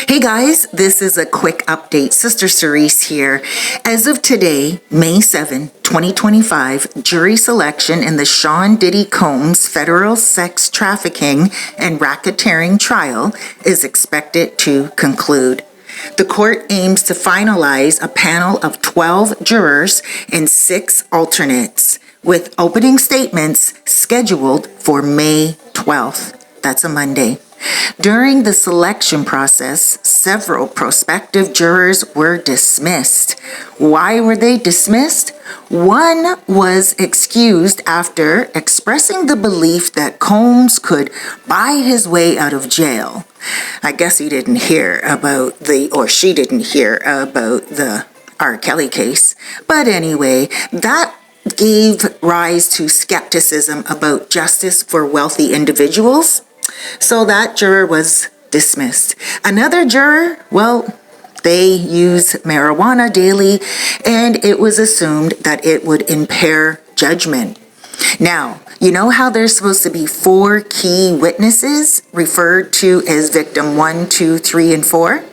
Hey guys, this is a quick update. Sister Cerise here. As of today, May 7, 2025, jury selection in the Sean Diddy Combs federal sex trafficking and racketeering trial is expected to conclude. The court aims to finalize a panel of 12 jurors and 6 alternates, with opening statements scheduled for May 12th. That's a Monday. During the selection process, several prospective jurors were dismissed. Why were they dismissed? One was excused after expressing the belief that Combs could buy his way out of jail. I guess he didn't hear about she didn't hear about the R. Kelly case. But anyway, that gave rise to skepticism about justice for wealthy individuals. So that juror was dismissed. Another juror, they use marijuana daily, and it was assumed that it would impair judgment. Now, you know how there's supposed to be 4 key witnesses referred to as victim 1, 2, 3, and 4?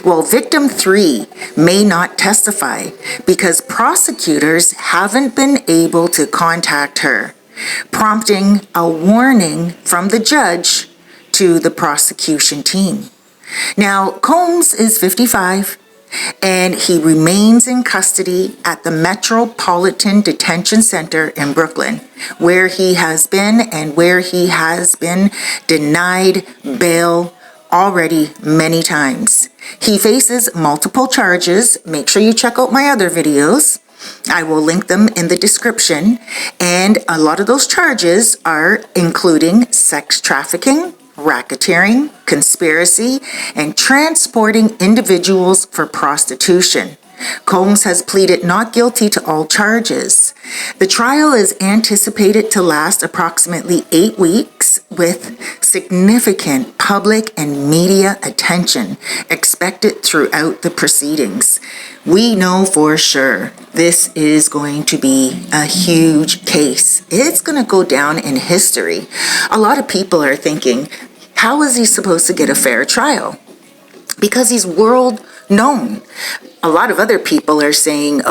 Well, victim 3 may not testify because prosecutors haven't been able to contact her, prompting a warning from the judge to the prosecution team. Now, Combs is 55 and he remains in custody at the Metropolitan Detention Center in Brooklyn, where he has been denied bail already many times. He faces multiple charges. Make sure you check out my other videos. I will link them in the description. And a lot of those charges are including sex trafficking, racketeering, conspiracy, and transporting individuals for prostitution. Combs has pleaded not guilty to all charges. The trial is anticipated to last approximately 8 weeks, with significant public and media attention expected throughout the proceedings. We know for sure this is going to be a huge case. It's going to go down in history. A lot of people are thinking, how is he supposed to get a fair trial? Because he's world known. A lot of other people are saying,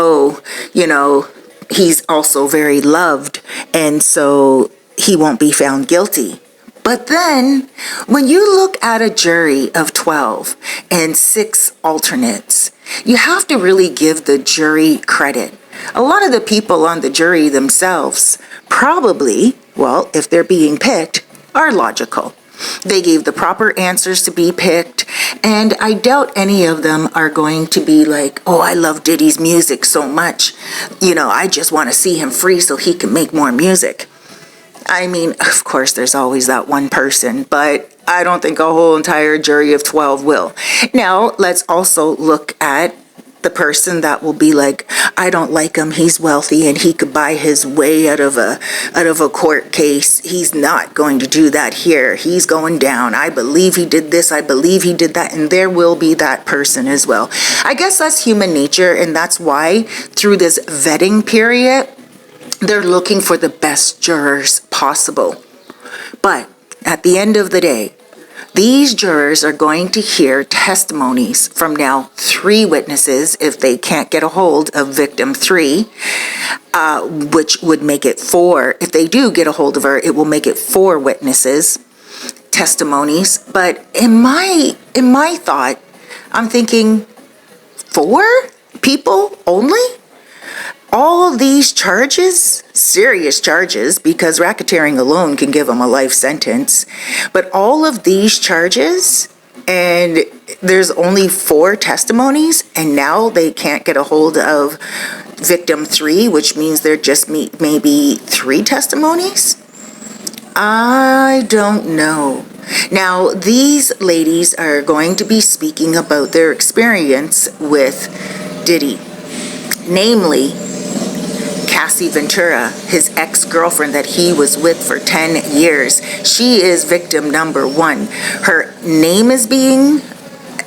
he's also very loved, and so he won't be found guilty. But then, when you look at a jury of 12 and 6 alternates, you have to really give the jury credit. A lot of the people on the jury themselves probably, if they're being picked, are logical. They gave the proper answers to be picked, and I doubt any of them are going to be like, I love Diddy's music so much. I just want to see him free so he can make more music. I mean, of course, there's always that one person, but I don't think a whole entire jury of 12 will. Now, let's also look at the person that will be like, I don't like him, he's wealthy and he could buy his way out of a court case. He's not going to do that here. He's going down. I believe he did this, I believe he did that, and there will be that person as well. I guess that's human nature, and that's why through this vetting period, they're looking for the best jurors possible. But at the end of the day, these jurors are going to hear testimonies from now 3 witnesses if they can't get a hold of victim 3, which would make it 4. If they do get a hold of her, it will make it 4 witnesses, testimonies. But in my thought, I'm thinking 4 people only? All these charges, serious charges, because racketeering alone can give them a life sentence, but all of these charges, and there's only 4 testimonies, and now they can't get a hold of victim 3, which means there just maybe 3 testimonies? I don't know. Now, these ladies are going to be speaking about their experience with Diddy, namely Cassie Ventura, his ex-girlfriend that he was with for 10 years. She is victim number 1. Her name is being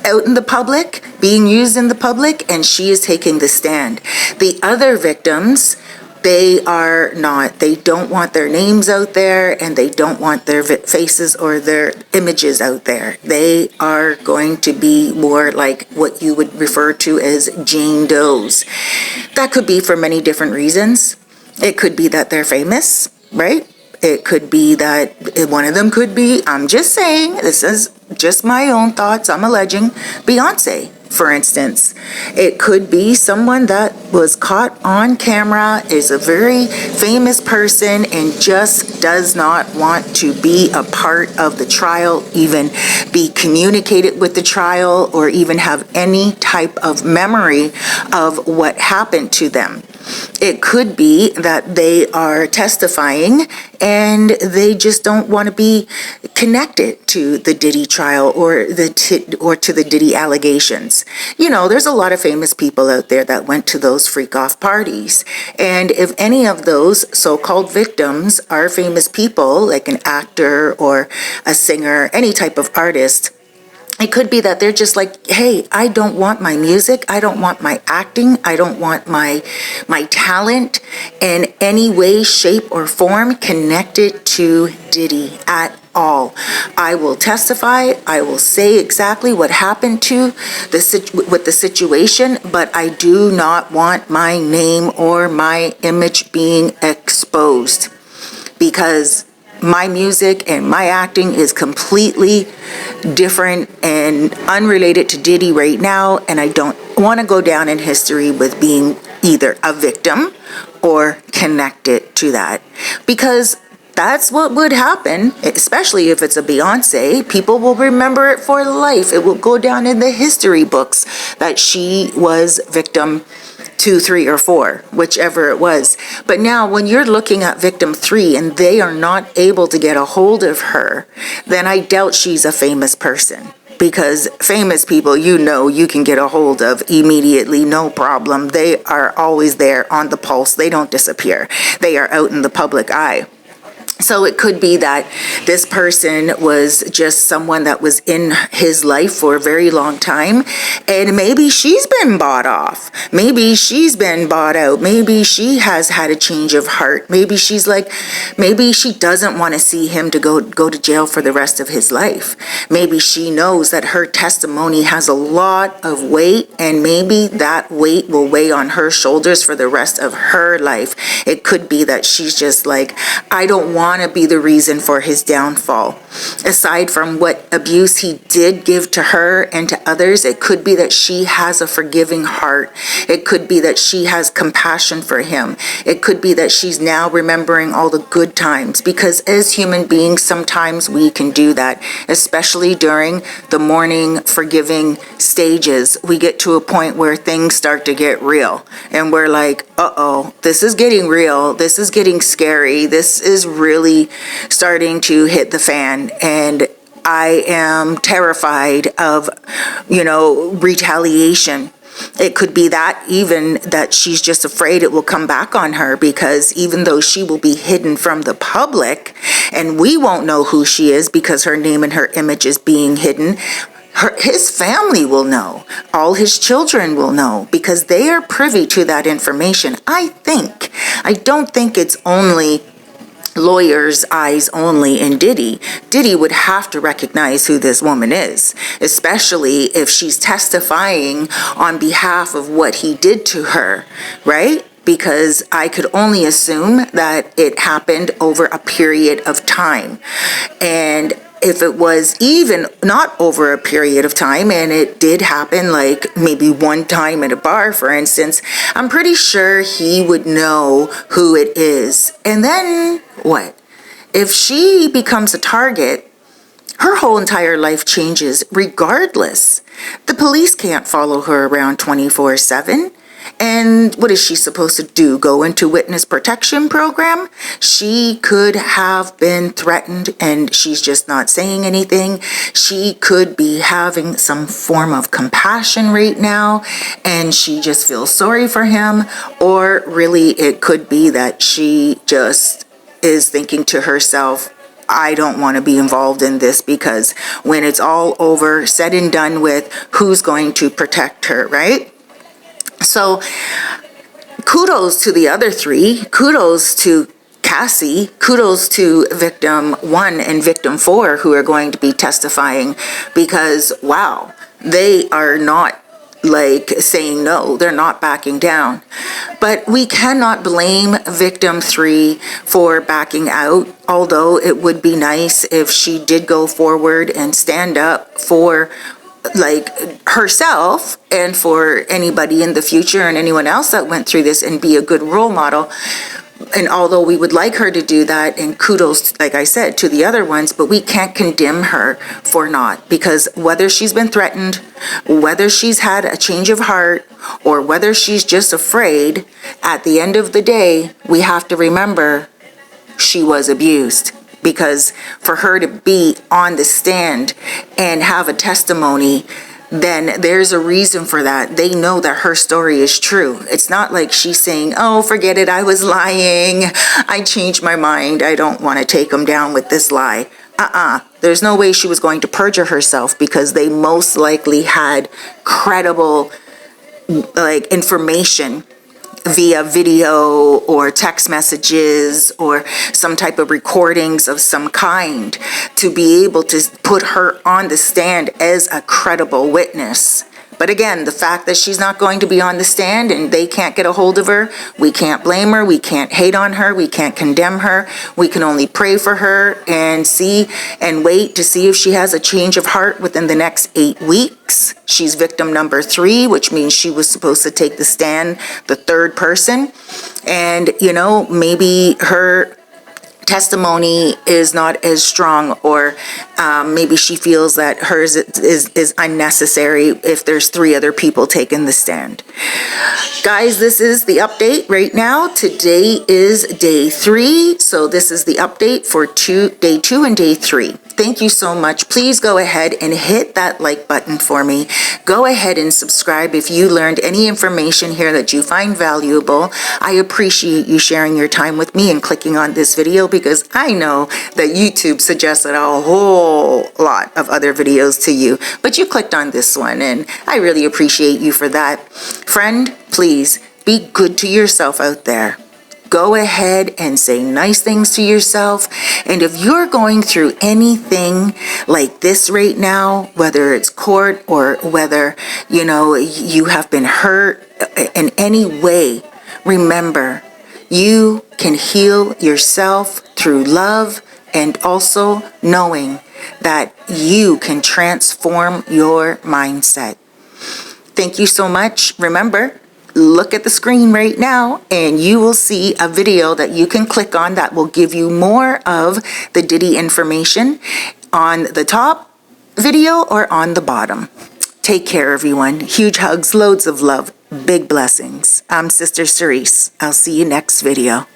out in the public, being used in the public, and she is taking the stand. The other victims they are not. They don't want their names out there, and they don't want their faces or their images out there. They are going to be more like what you would refer to as Jane Does. That could be for many different reasons. It could be that they're famous, right? It could be that one of them could be, I'm just saying, this is just my own thoughts, I'm alleging, Beyonce, for instance. It could be someone that was caught on camera, is a very famous person, and just does not want to be a part of the trial, even be communicated with the trial, or even have any type of memory of what happened to them. It could be that they are testifying and they just don't want to be connected to the Diddy trial or to the Diddy allegations. You know, there's a lot of famous people out there that went to those freak-off parties. And if any of those so-called victims are famous people, like an actor or a singer, any type of artist, it could be that they're just like, hey, I don't want my music, I don't want my acting, I don't want my talent in any way, shape, or form connected to Diddy at all. I will testify, I will say exactly what happened to with the situation, but I do not want my name or my image being exposed, because my music and my acting is completely different and unrelated to Diddy right now, and I don't want to go down in history with being either a victim or connected to that, because that's what would happen, especially if it's a Beyonce. People will remember it for life. It will go down in the history books that she was victim 2, 3, or 4, whichever it was. But now when you're looking at victim 3 and they are not able to get a hold of her, then I doubt she's a famous person. Because famous people, you know, you can get a hold of immediately, no problem. They are always there on the pulse. They don't disappear. They are out in the public eye. So it could be that this person was just someone that was in his life for a very long time, and maybe she's been bought off. Maybe she's been bought out. Maybe she has had a change of heart. Maybe she's like, maybe she doesn't want to see him to go to jail for the rest of his life. Maybe she knows that her testimony has a lot of weight, and maybe that weight will weigh on her shoulders for the rest of her life. It could be that she's just like, I don't want to be the reason for his downfall. Aside from what abuse he did give to her and to others, it could be that she has a forgiving heart. It could be that she has compassion for him. It could be that she's now remembering all the good times, because as human beings, sometimes we can do that, especially during the mourning, forgiving stages. We get to a point where things start to get real, and we're like, uh-oh, this is getting real. This is getting scary. This is really starting to hit the fan, and I am terrified of, retaliation. It could be that even that she's just afraid it will come back on her, because even though she will be hidden from the public and we won't know who she is because her name and her image is being hidden, his family will know. All his children will know, because they are privy to that information. I don't think it's only lawyers' eyes only in Diddy. Diddy would have to recognize who this woman is, especially if she's testifying on behalf of what he did to her, right? Because I could only assume that it happened over a period of time. And if it was even not over a period of time, and it did happen like maybe one time at a bar, for instance, I'm pretty sure he would know who it is. And then what? If she becomes a target, her whole entire life changes regardless. The police can't follow her around 24/7. And what is she supposed to do? Go into witness protection program? She could have been threatened and she's just not saying anything. She could be having some form of compassion right now and she just feels sorry for him. Or really it could be that she just is thinking to herself, I don't want to be involved in this, because when it's all over, said and done with, who's going to protect her, right? So kudos to the other three. Kudos to Cassie. Kudos to victim 1 and victim 4 who are going to be testifying, because wow, they are not like saying no, they're not backing down. But we cannot blame victim 3 for backing out, although it would be nice if she did go forward and stand up for like herself and for anybody in the future and anyone else that went through this, and be a good role model. And although we would like her to do that, and kudos, like I said, to the other ones, but we can't condemn her for not, because whether she's been threatened, whether she's had a change of heart, or whether she's just afraid, at the end of the day, we have to remember she was abused. Because for her to be on the stand and have a testimony, then there's a reason for that. They know that her story is true. It's not like she's saying, oh, forget it, I was lying, I changed my mind, I don't want to take them down with this lie. There's no way she was going to perjure herself, because they most likely had credible like information via video or text messages or some type of recordings of some kind to be able to put her on the stand as a credible witness. But again, the fact that she's not going to be on the stand and they can't get a hold of her, we can't blame her, we can't hate on her, we can't condemn her. We can only pray for her and see and wait to see if she has a change of heart within the next 8 weeks. She's victim number 3, which means she was supposed to take the stand, the 3rd person. And, you know, maybe her testimony is not as strong, or maybe she feels that hers is unnecessary if there's 3 other people taking the stand. Guys, this is the update right now. Today is day 3, so this is the update for day 2 and day 3. Thank you so much. Please go ahead and hit that like button for me. Go ahead and subscribe if you learned any information here that you find valuable. I appreciate you sharing your time with me and clicking on this video, because I know that YouTube suggested a whole lot of other videos to you, but you clicked on this one, and I really appreciate you for that. Friend, please be good to yourself out there. Go ahead and say nice things to yourself. And if you're going through anything like this right now, whether it's court or whether, you know, you have been hurt in any way, remember, you can heal yourself through love, and also knowing that you can transform your mindset. Thank you so much. Remember, look at the screen right now and you will see a video that you can click on that will give you more of the Diddy information on the top video or on the bottom. Take care, everyone. Huge hugs, loads of love, big blessings. I'm Sister Cerise. I'll see you next video.